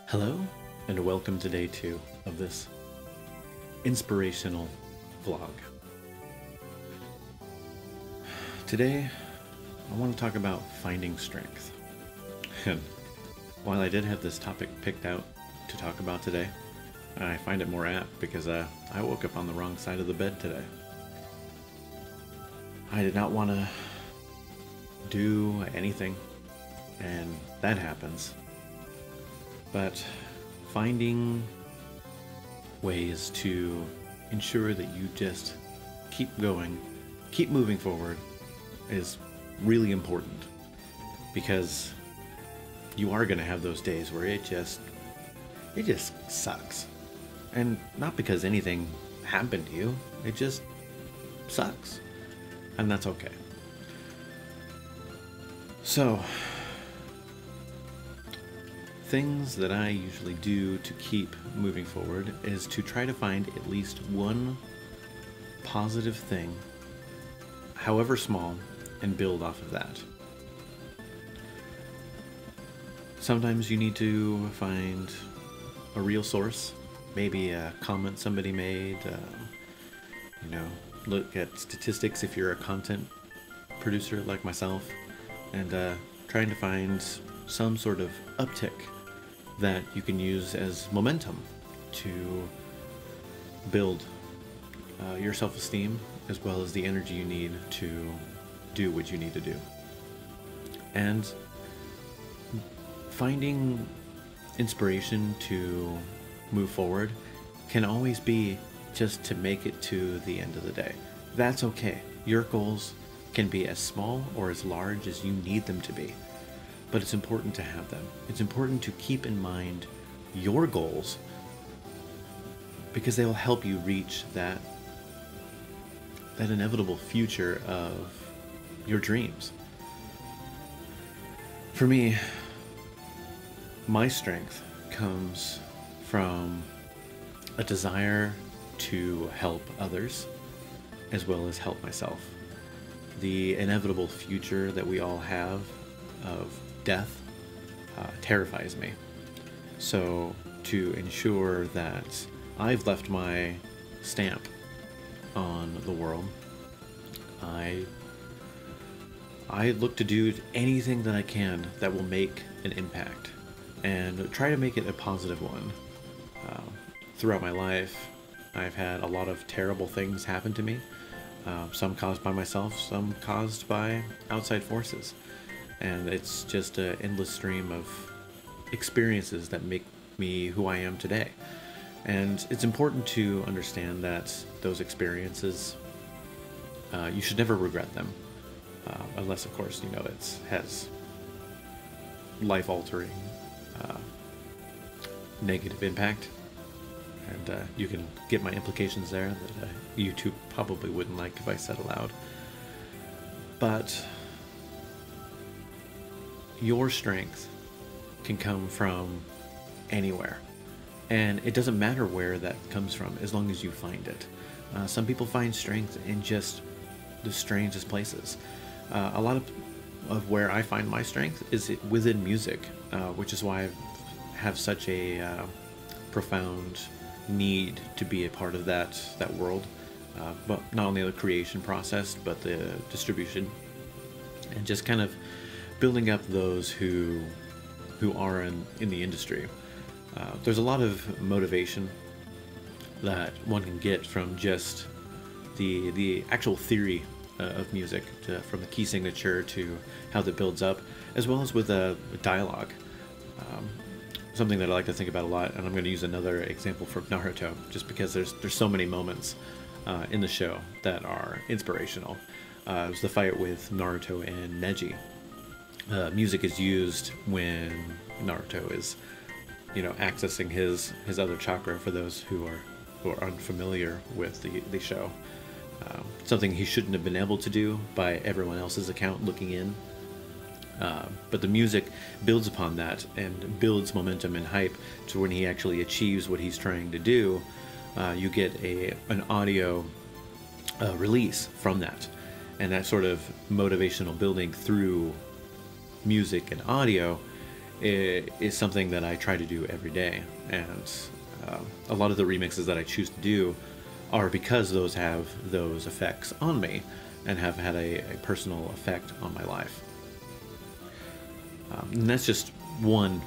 Hello, and welcome to day 2 of this inspirational vlog. Today, I want to talk about finding strength. And while I did have this topic picked out to talk about today, I find it more apt because I woke up on the wrong side of the bed today. I did not want to do anything, and that happens. But finding ways to ensure that you just keep going, keep moving forward is really important, because you are going to have those days where it just sucks. And not because anything happened to you, it just sucks. And that's okay. So, things that I usually do to keep moving forward is to try to find at least one positive thing, however small, and build off of that. Sometimes you need to find a real source, maybe a comment somebody made, look at statistics if you're a content producer like myself, and trying to find some sort of uptick that you can use as momentum to build your self-esteem, as well as the energy you need to do what you need to do. And finding inspiration to move forward can always be just to make it to the end of the day. That's okay. Your goals can be as small or as large as you need them to be. But it's important to have them. It's important to keep in mind your goals, because they will help you reach that inevitable future of your dreams. For me, my strength comes from a desire to help others as well as help myself. The inevitable future that we all have of death terrifies me. So to ensure that I've left my stamp on the world, I look to do anything that I can that will make an impact, and try to make it a positive one. Throughout my life, I've had a lot of terrible things happen to me, some caused by myself, some caused by outside forces. And it's just an endless stream of experiences that make me who I am today. And it's important to understand that those experiences, you should never regret them. Unless, of course, it has life-altering negative impact. And you can get my implications there that YouTube probably wouldn't like if I said aloud. But your strength can come from anywhere, and it doesn't matter where that comes from as long as you find it. Some people find strength in just the strangest places. A lot of where I find my strength is within music, which is why I have such a profound need to be a part of that world, but not only the creation process but the distribution, and just kind of building up those who are in the industry. There's a lot of motivation that one can get from just the actual theory of music, from the key signature to how that builds up, as well as with a dialogue. Something that I like to think about a lot, and I'm going to use another example from Naruto, just because there's so many moments in the show that are inspirational. It was the fight with Naruto and Neji. Music is used when Naruto is, accessing his other chakra, for those who are unfamiliar with the show. Something he shouldn't have been able to do by everyone else's account looking in. But the music builds upon that and builds momentum and hype to when he actually achieves what he's trying to do. You get an audio release from that, and that sort of motivational building through music and audio is something that I try to do every day. And a lot of the remixes that I choose to do are because those have those effects on me and have had a personal effect on my life. And that's just one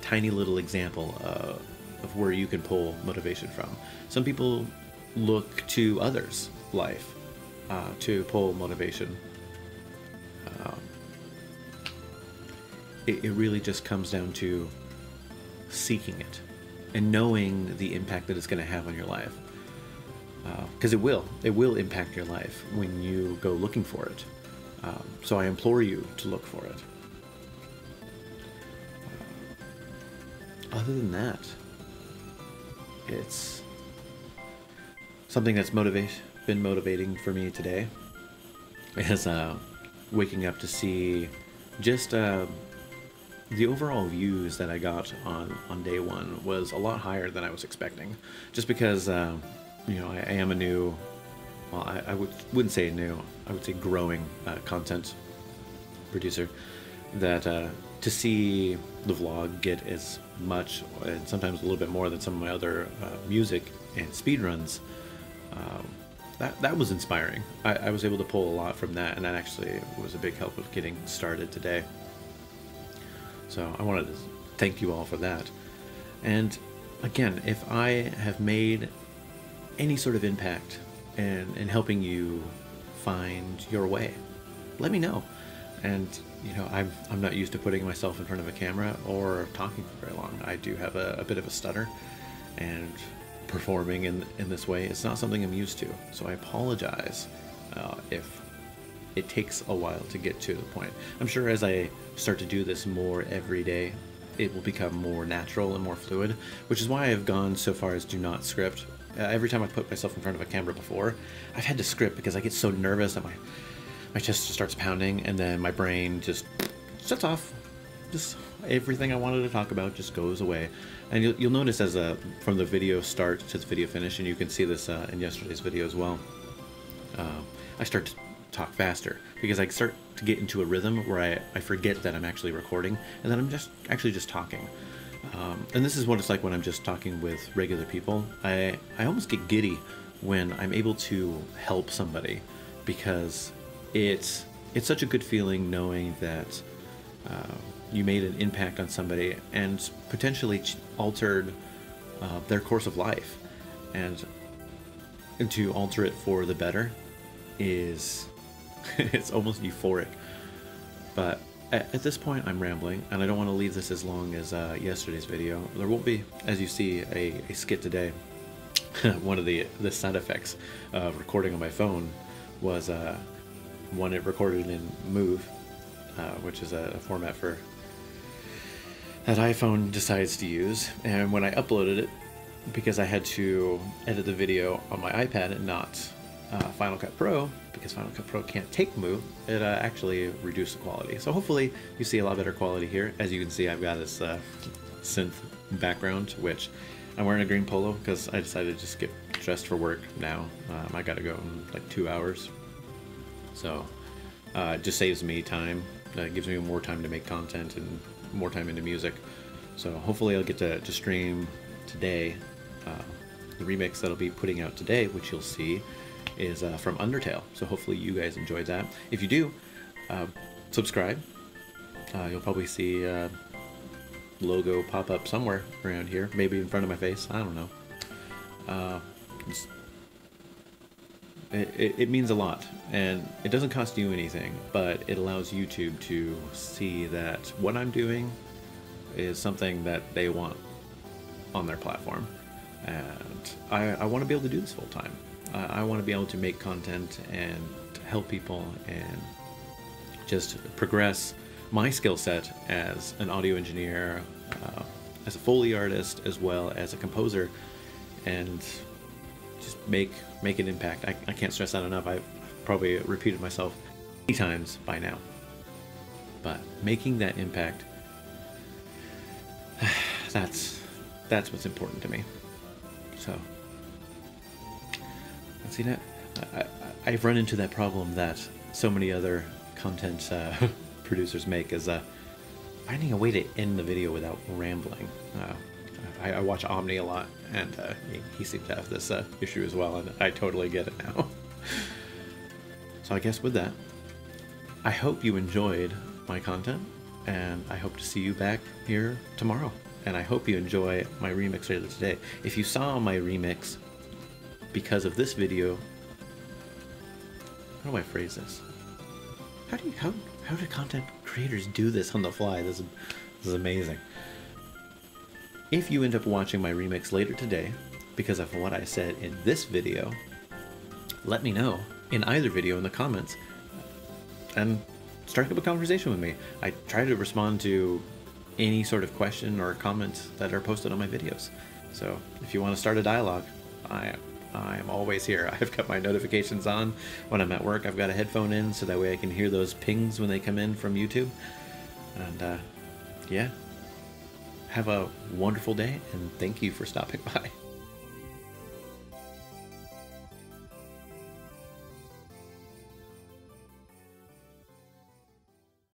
tiny little example of where you can pull motivation from. Some people look to others' life to pull motivation. It really just comes down to seeking it and knowing the impact that it's going to have on your life. Because it will impact your life when you go looking for it. So I implore you to look for it. Other than that, it's something that's been motivating for me today is waking up to see just the overall views that I got on day one was a lot higher than I was expecting. Just because you know, I am a new, well, I wouldn't say new, I would say growing content producer. That to see the vlog get as much and sometimes a little bit more than some of my other music and speedruns, that was inspiring. I was able to pull a lot from that, and that actually was a big help of getting started today. So I wanted to thank you all for that. And again, if I have made any sort of impact in helping you find your way, let me know. And you know, I'm not used to putting myself in front of a camera or talking for very long. I do have a bit of a stutter, and performing in this way, it's not something I'm used to. So I apologize if it takes a while to get to the point. I'm sure as I start to do this more every day, it will become more natural and more fluid, which is why I've gone so far as do not script. Every time I put myself in front of a camera before, I've had to script because I get so nervous that my chest just starts pounding, and then my brain just shuts off. Just everything I wanted to talk about just goes away. And you'll notice as from the video start to the video finish, and you can see this in yesterday's video as well, I start to talk faster because I start to get into a rhythm where I forget that I'm actually recording, and then I'm just talking. And this is what it's like when I'm just talking with regular people. I almost get giddy when I'm able to help somebody, because it's such a good feeling knowing that you made an impact on somebody and potentially altered their course of life, and to alter it for the better is it's almost euphoric. But at this point I'm rambling, and I don't want to leave this as long as yesterday's video. There won't be, as you see, a skit today. One of the sound effects of recording on my phone was one it recorded in Move, which is a format for that iPhone decides to use. And when I uploaded it, because I had to edit the video on my iPad and not Final Cut Pro, because Final Cut Pro can't take Move, it actually reduced the quality. So hopefully you see a lot better quality here. As you can see, I've got this synth background, which I'm wearing a green polo because I decided to just get dressed for work now. I gotta go in like 2 hours. So it just saves me time. It gives me more time to make content and more time into music. So hopefully I'll get to stream today. The remix that I'll be putting out today, which you'll see, is from Undertale. So hopefully you guys enjoyed that. If you do, subscribe. You'll probably see logo pop up somewhere around here, maybe in front of my face. I don't know. It means a lot, and it doesn't cost you anything, but it allows YouTube to see that what I'm doing is something that they want on their platform. And I want to be able to do this full time. I want to be able to make content and help people and just progress my skill set as an audio engineer, as a Foley artist, as well as a composer, and just make an impact. I can't stress that enough. I've probably repeated myself many times by now, but making that impact, that's what's important to me. So let's see, that I've run into that problem that so many other content producers make, is finding a way to end the video without rambling. I watch Omni a lot, and he seems to have this issue as well, and I totally get it now. So I guess with that, I hope you enjoyed my content, and I hope to see you back here tomorrow. And I hope you enjoy my remix later today. If you saw my remix because of this video, how do I phrase this? How do content creators do this on the fly? This is amazing. If you end up watching my remix later today because of what I said in this video, let me know in either video in the comments and strike up a conversation with me. I try to respond to any sort of question or comments that are posted on my videos. So if you want to start a dialogue, I am always here. I've got my notifications on when I'm at work. I've got a headphone in so that way I can hear those pings when they come in from YouTube. And yeah, have a wonderful day, and thank you for stopping by.